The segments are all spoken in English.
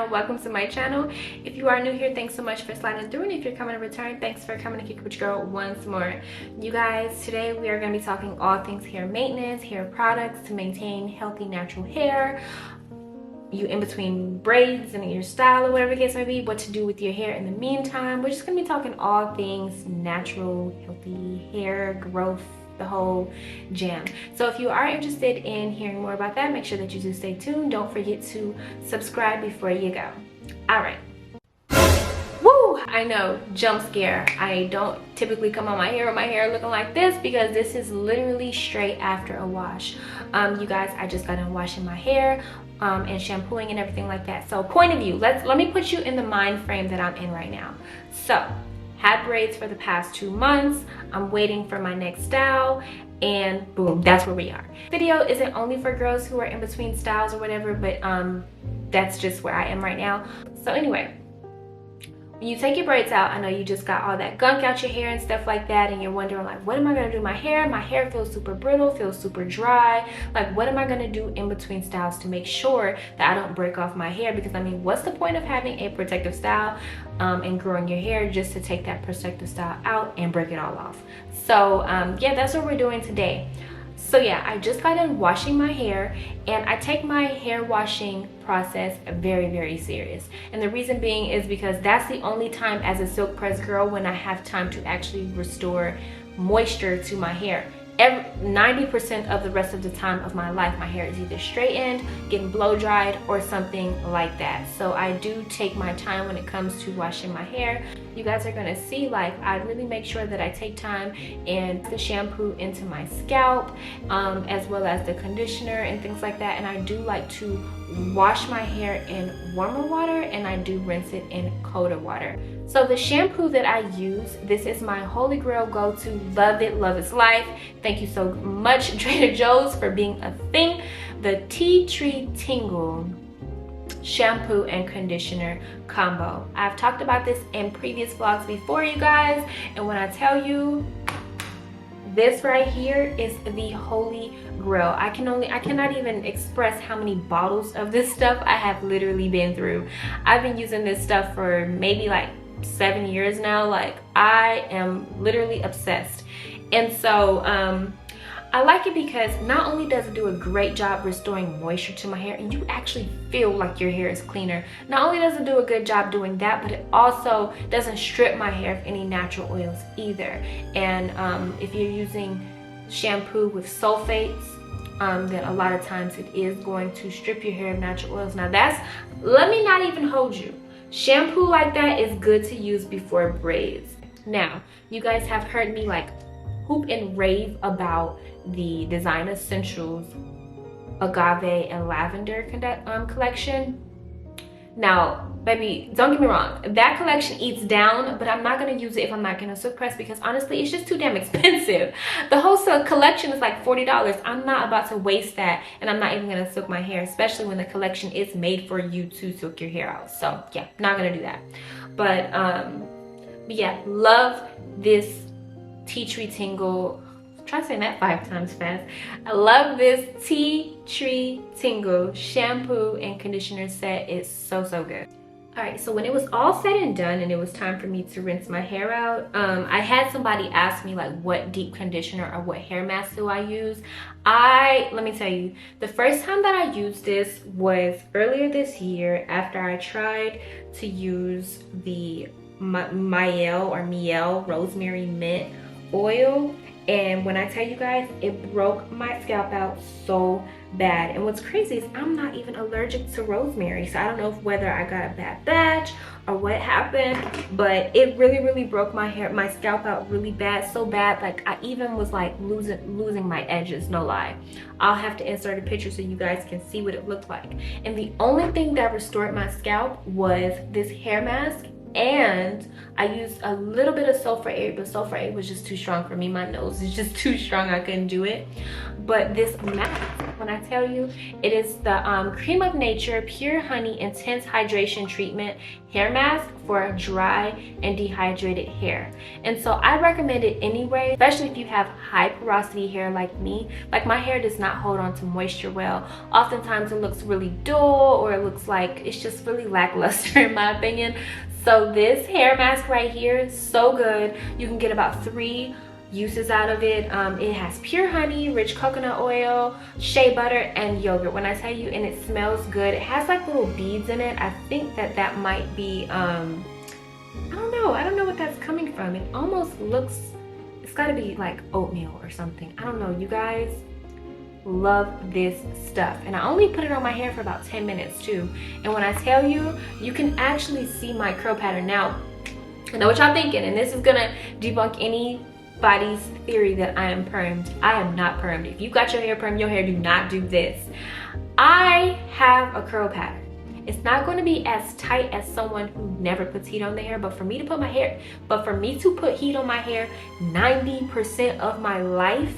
and welcome to my channel. If you are new here, thanks so much for sliding through, and if you're coming to return, thanks for coming to kick with your girl once more. You guys, today we are going to be talking all things hair maintenance, hair products to maintain healthy natural hair, you in between braids and your style or whatever the case may be, what to do with your hair in the meantime. We're just going to be talking all things natural, healthy hair growth, the whole jam. So if you are interested in hearing more about that, make sure that you do stay tuned. Don't forget to subscribe before you go. All right. Woo! I know, jump scare. I don't typically come on my hair with my hair looking like this because this is literally straight after a wash. You guys, I just got done washing my hair and shampooing and everything like that. So point of view, let me put you in the mind frame that I'm in right now. So had braids for the past 2 months. I'm waiting for my next style, and boom, that's where we are. Video isn't only for girls who are in between styles or whatever, but that's just where I am right now. So anyway, when you take your braids out, I know you just got all that gunk out your hair and stuff like that, and you're wondering like, what am I gonna do to my hair? My hair feels super brittle, feels super dry. Like, what am I gonna do in between styles to make sure that I don't break off my hair? Because I mean, what's the point of having a protective style and growing your hair just to take that protective style out and break it all off? So yeah, that's what we're doing today. So yeah, I just got done washing my hair, and I take my hair washing process very, very serious. And the reason being is because that's the only time as a silk press girl when I have time to actually restore moisture to my hair. 90% of the rest of the time of my life, my hair is either straightened, getting blow dried, or something like that. So I do take my time when it comes to washing my hair. You guys are gonna see, like, I really make sure that I take time and the shampoo into my scalp, as well as the conditioner and things like that. And I do like to wash my hair in warmer water, and I do rinse it in colder water. So the shampoo that I use, this is my holy grail go-to. Love it, love its life. Thank you so much, Trader Joe's, for being a thing. The Tea Tree Tingle shampoo and conditioner combo. I've talked about this in previous vlogs before, you guys, and when I tell you, this right here is the holy grail. I cannot even express how many bottles of this stuff I have literally been through. I've been using this stuff for maybe like 7 years now. Like, I am literally obsessed. And so I like it because not only does it do a great job restoring moisture to my hair, and you actually feel like your hair is cleaner. Not only does it do a good job doing that, but it also doesn't strip my hair of any natural oils either. And if you're using shampoo with sulfates, then a lot of times it is going to strip your hair of natural oils. Now that's, let me not even hold you. Shampoo like that is good to use before braids. Now, you guys have heard me like hoop and rave about the Design Essentials Agave and Lavender collection. Now, baby, don't get me wrong, that collection eats down, but I'm not gonna use it if I'm not gonna silk press, because honestly, it's just too damn expensive. The whole silk collection is like $40. I'm not about to waste that, and I'm not even gonna silk my hair, especially when the collection is made for you to silk your hair out. So yeah, not gonna do that. But yeah, love this Tea Tree Tingle. Try saying that 5 times fast. I love this Tea Tree Tingle shampoo and conditioner set. It's so good. All right, so when it was all said and done and it was time for me to rinse my hair out, I had somebody ask me like what deep conditioner or what hair mask do I use. Let me tell you, the first time that I used this was earlier this year after I tried to use the Mielle Rosemary Mint oil. And when I tell you guys, it broke my scalp out so bad. And what's crazy is I'm not even allergic to rosemary. So I don't know whether I got a bad batch or what happened, but it really broke my scalp out really bad. So bad, like I even was like losing my edges, no lie. I'll have to insert a picture so you guys can see what it looked like. And the only thing that restored my scalp was this hair mask And I used a little bit of sulfur 8, but sulfur 8 was just too strong for me. My nose is just too strong, I couldn't do it. But this mask, when I tell you, it is the Cream of Nature Pure Honey Intense Hydration Treatment Hair Mask for dry and dehydrated hair. And so I recommend it anyway, especially if you have high porosity hair like me. Like, my hair does not hold on to moisture well. Oftentimes it looks really dull, or it looks like it's just really lackluster in my opinion. So this hair mask right here is so good. You can get about 3 uses out of it. It has pure honey, rich coconut oil, shea butter, and yogurt. When I tell you, and it smells good. It has like little beads in it. I think that might be I don't know what that's coming from. It almost looks, it's got to be like oatmeal or something. I don't know. You guys, love this stuff. And I only put it on my hair for about 10 minutes too. And when I tell you, you can actually see my curl pattern. Now, I know what y'all thinking, and this is gonna debunk anybody's theory that I am permed. I am not permed. If you got your hair permed, your hair do not do this. I have a curl pattern. It's not going to be as tight as someone who never puts heat on their hair, but for me to put heat on my hair 90% of my life,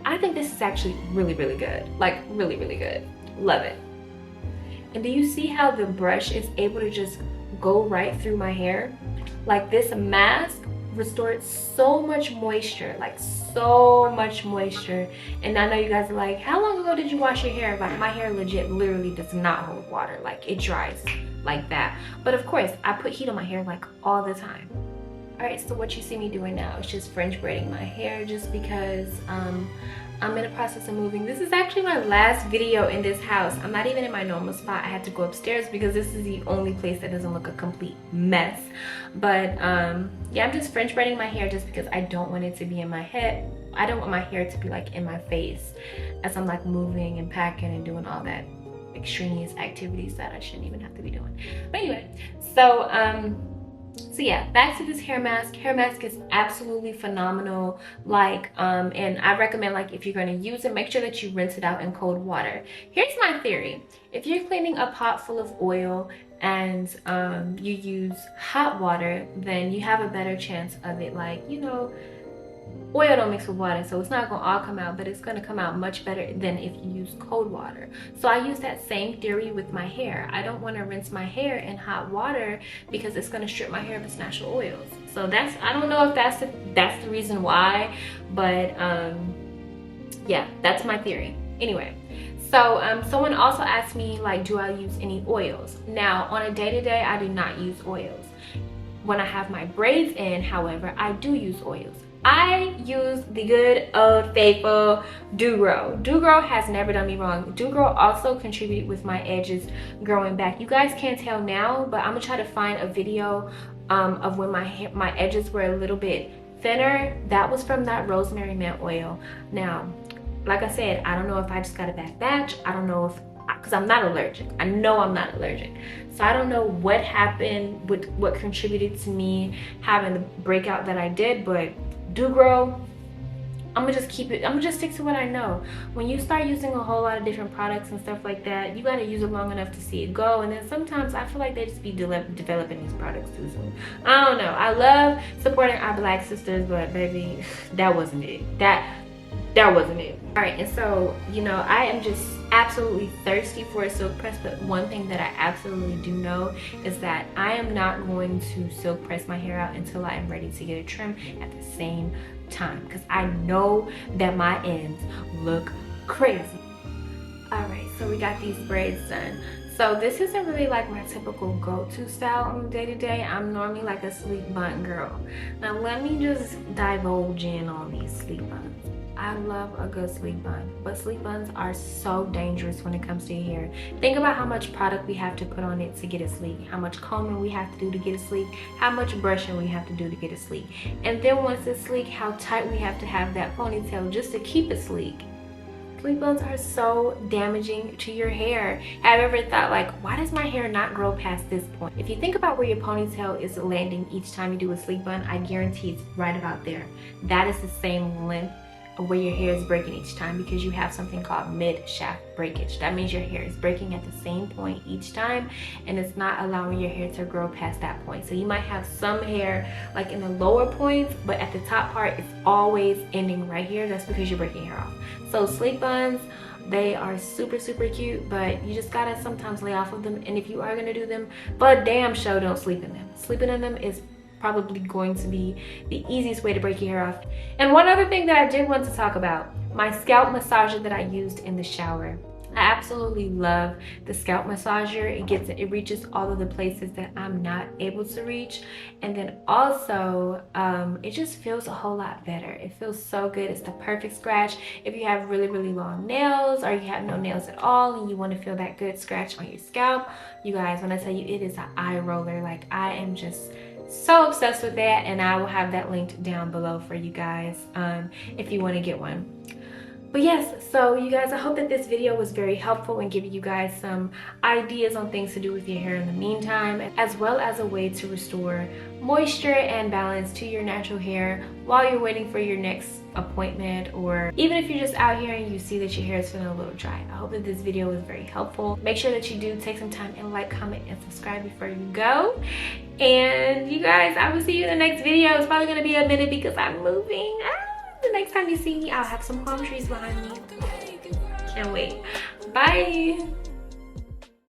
I think this is actually really, really good. Like, really, really good. Love it. And do you see how the brush is able to just go right through my hair? Like, this mask restored so much moisture, like so much moisture. And I know you guys are like, how long ago did you wash your hair? Like, my hair legit literally does not hold water. Like, it dries like that. But of course, I put heat on my hair like all the time. All right, so what you see me doing now is just French braiding my hair, just because I'm in the process of moving. This is actually my last video in this house. I'm not even in my normal spot. I had to go upstairs because this is the only place that doesn't look a complete mess. But yeah, I'm just French braiding my hair just because I don't want it to be in my head. I don't want my hair to be like in my face as I'm like moving and packing and doing all that extraneous activities that I shouldn't even have to be doing. But anyway, so yeah, back to this hair mask. Hair mask is absolutely phenomenal. Like, and I recommend, like, if you're going to use it, make sure that you rinse it out in cold water. Here's my theory. If you're cleaning a pot full of oil and you use hot water, then you have a better chance of it, like, you know, oil don't mix with water, so it's not gonna all come out, but it's gonna come out much better than if you use cold water. So I use that same theory with my hair. I don't want to rinse my hair in hot water because it's gonna strip my hair of its natural oils. So that's, I don't know if that's the reason why, but yeah, that's my theory. Anyway, so someone also asked me, like, do I use any oils? Now, on a day-to-day, I do not use oils. When I have my braids in, however, I do use oils. I use the good old faithful DRYY. DRYY has never done me wrong. DRYY also contributed with my edges growing back. You guys can't tell now, but I'm gonna try to find a video of when my edges were a little bit thinner. That was from that rosemary mint oil. Now, like I said, I don't know if I just got a bad batch. I don't know if, because I'm not allergic. I know I'm not allergic. So I don't know what happened, with what contributed to me having the breakout that I did, but DRYY, I'm gonna just keep it, I'm gonna just stick to what I know. When you start using a whole lot of different products and stuff like that, you gotta use it long enough to see it go. And then sometimes I feel like they just be developing these products too soon. I don't know. I love supporting our Black sisters, but baby, that wasn't it. That wasn't it. All right, and so, you know, I am just absolutely thirsty for a silk press, but one thing that I absolutely do know is that I am not going to silk press my hair out until I am ready to get a trim at the same time, because I know that my ends look crazy. All right, so we got these braids done. So this isn't really like my typical go-to style on the day-to-day. I'm normally like a sleek bun girl. Now let me just divulge in on these sleek buns. I love a good sleek bun, but sleek buns are so dangerous when it comes to your hair. Think about how much product we have to put on it to get it sleek, how much combing we have to do to get it sleek, how much brushing we have to do to get it sleek. And then once it's sleek, how tight we have to have that ponytail just to keep it sleek. Sleek buns are so damaging to your hair. Have you ever thought, like, why does my hair not grow past this point? If you think about where your ponytail is landing each time you do a sleek bun, I guarantee it's right about there. That is the same length where your hair is breaking each time, because you have something called mid-shaft breakage. That means your hair is breaking at the same point each time, and it's not allowing your hair to grow past that point. So you might have some hair like in the lower points, but at the top part it's always ending right here. That's because you're breaking hair off. So sleek buns, they are super cute, but you just gotta sometimes lay off of them. And if you are gonna do them, but damn sure don't sleep in them. Sleeping in them is probably going to be the easiest way to break your hair off. And one other thing that I did want to talk about, my scalp massager that I used in the shower. I absolutely love the scalp massager. It reaches all of the places that I'm not able to reach. And then also, it just feels a whole lot better. It feels so good. It's the perfect scratch. If you have really long nails, or you have no nails at all and you want to feel that good scratch on your scalp, you guys, when I tell you, it is an eye roller. Like, I am just so obsessed with that, and I will have that linked down below for you guys if you want to get one. But yes, so you guys, I hope that this video was very helpful and giving you guys some ideas on things to do with your hair in the meantime, as well as a way to restore moisture and balance to your natural hair while you're waiting for your next appointment, or even if you're just out here and you see that your hair is feeling a little dry. I hope that this video was very helpful. Make sure that you do take some time and like, comment, and subscribe before you go. And you guys, I will see you in the next video. It's probably going to be a minute because I'm moving. The next time you see me, I'll have some palm trees behind me. Can't wait. Bye.